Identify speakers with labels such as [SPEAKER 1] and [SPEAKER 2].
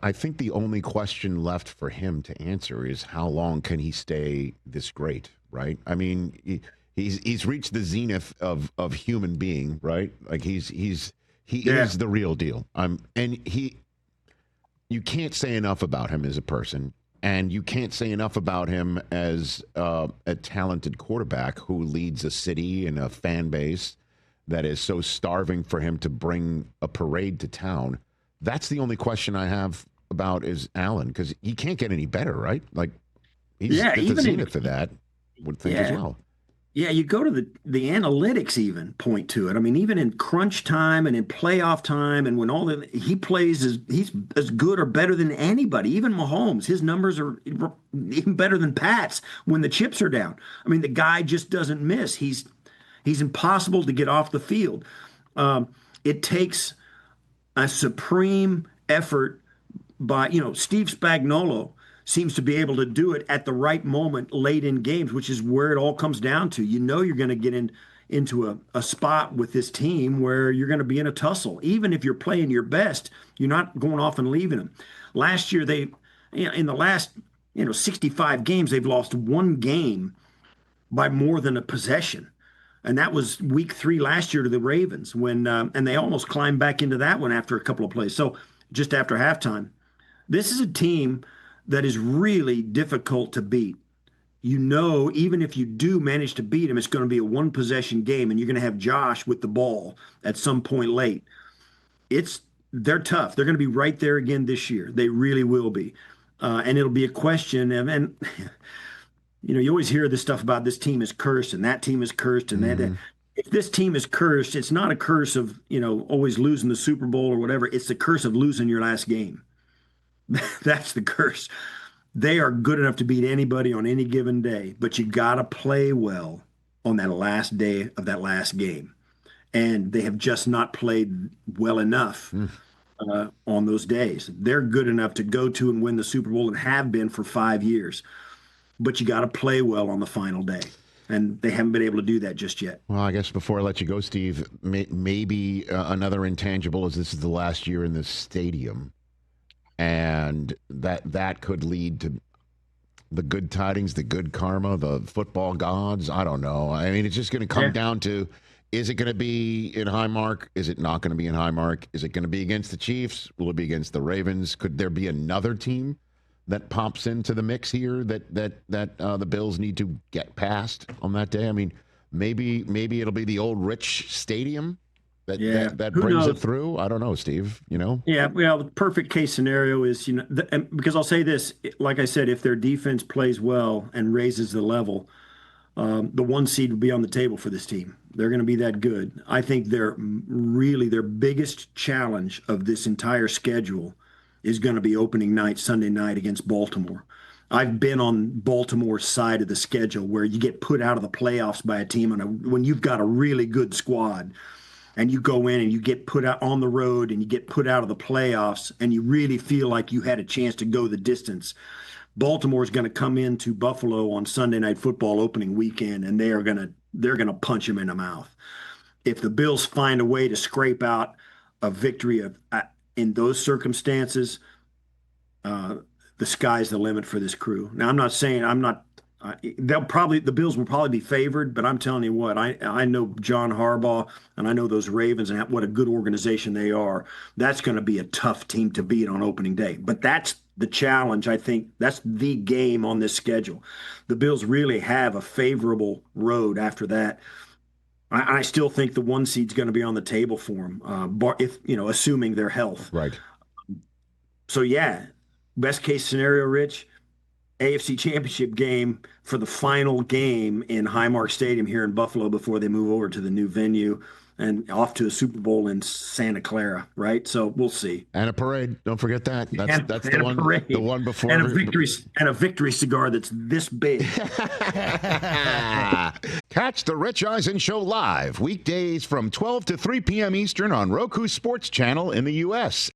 [SPEAKER 1] I think the only question left for him to answer is how long can he stay this great, right? I mean, he's reached the zenith of human being, right? Like he
[SPEAKER 2] Yeah.
[SPEAKER 1] is the real deal. And you can't say enough about him as a person, and you can't say enough about him as a talented quarterback who leads a city and a fan base that is so starving for him to bring a parade to town. That's the only question I have about is Allen, because he can't get any better, right? Like he's
[SPEAKER 2] Yeah,
[SPEAKER 1] at the
[SPEAKER 2] even in
[SPEAKER 1] zenith of that, would think as
[SPEAKER 2] yeah.
[SPEAKER 1] well.
[SPEAKER 2] Yeah, you go to the analytics even point to it. I mean, even in crunch time and in playoff time, and when he plays he's as good or better than anybody. Even Mahomes, his numbers are even better than Pat's when the chips are down. I mean, the guy just doesn't miss. He's impossible to get off the field. It takes a supreme effort by Steve Spagnuolo seems to be able to do it at the right moment late in games, which is where it all comes down to. You're going to get into a spot with this team where you're going to be in a tussle. Even if you're playing your best, you're not going off and leaving them. Last year, in the last 65 games, they've lost one game by more than a possession. And that was week 3 last year to the Ravens and they almost climbed back into that one after a couple of plays. So just after halftime, this is a team that is really difficult to beat. Even if you do manage to beat them, it's going to be a one possession game, and you're going to have Josh with the ball at some point late. They're tough. They're going to be right there again this year. They really will be, and it'll be a question of and. You always hear this stuff about this team is cursed and that team is cursed and that. If this team is cursed, it's not a curse of always losing the Super Bowl or whatever. It's the curse of losing your last game. That's the curse. They are good enough to beat anybody on any given day, but you got to play well on that last day of that last game. And they have just not played well enough on those days. They're good enough to go to and win the Super Bowl and have been for 5 years, but you got to play well on the final day. And they haven't been able to do that just yet.
[SPEAKER 1] Well, I guess before I let you go, Steve, maybe another intangible is this is the last year in this stadium. And that could lead to the good tidings, the good karma, the football gods. I don't know. I mean, it's just going to come down to, is it going to be in Highmark? Is it not going to be in Highmark? Is it going to be against the Chiefs? Will it be against the Ravens? Could there be another team that pops into the mix here that the Bills need to get past on that day? I mean, maybe it'll be the old Rich Stadium that brings it through. I don't know, Steve.
[SPEAKER 2] Yeah, well, the perfect case scenario is because I'll say this, like I said, if their defense plays well and raises the level, the 1 seed will be on the table for this team. They're going to be that good. I think their biggest challenge of this entire schedule is going to be opening night, Sunday night against Baltimore. I've been on Baltimore's side of the schedule where you get put out of the playoffs by a team when you've got a really good squad, and you go in and you get put out on the road and you get put out of the playoffs and you really feel like you had a chance to go the distance. Baltimore's going to come into Buffalo on Sunday Night Football opening weekend, and they're going to punch him in the mouth. If the Bills find a way to scrape out a victory in those circumstances, the sky's the limit for this crew. Now, I'm not saying the Bills will probably be favored, but I'm telling you what, I know John Harbaugh and I know those Ravens and what a good organization they are. That's going to be a tough team to beat on opening day. But that's the challenge. I think that's the game on this schedule. The Bills really have a favorable road after that. I still think the 1 seed's going to be on the table for them, assuming their health.
[SPEAKER 1] Right.
[SPEAKER 2] So yeah, best case scenario, Rich, AFC Championship game for the final game in Highmark Stadium here in Buffalo before they move over to the new venue and off to a Super Bowl in Santa Clara, right? So we'll see.
[SPEAKER 1] And a parade. Don't forget that. That's
[SPEAKER 2] the
[SPEAKER 1] one.
[SPEAKER 2] Parade.
[SPEAKER 1] The one before.
[SPEAKER 2] And a victory cigar that's this big.
[SPEAKER 1] Catch the Rich Eisen Show live weekdays from 12 to 3 p.m. Eastern on Roku Sports Channel in the U.S.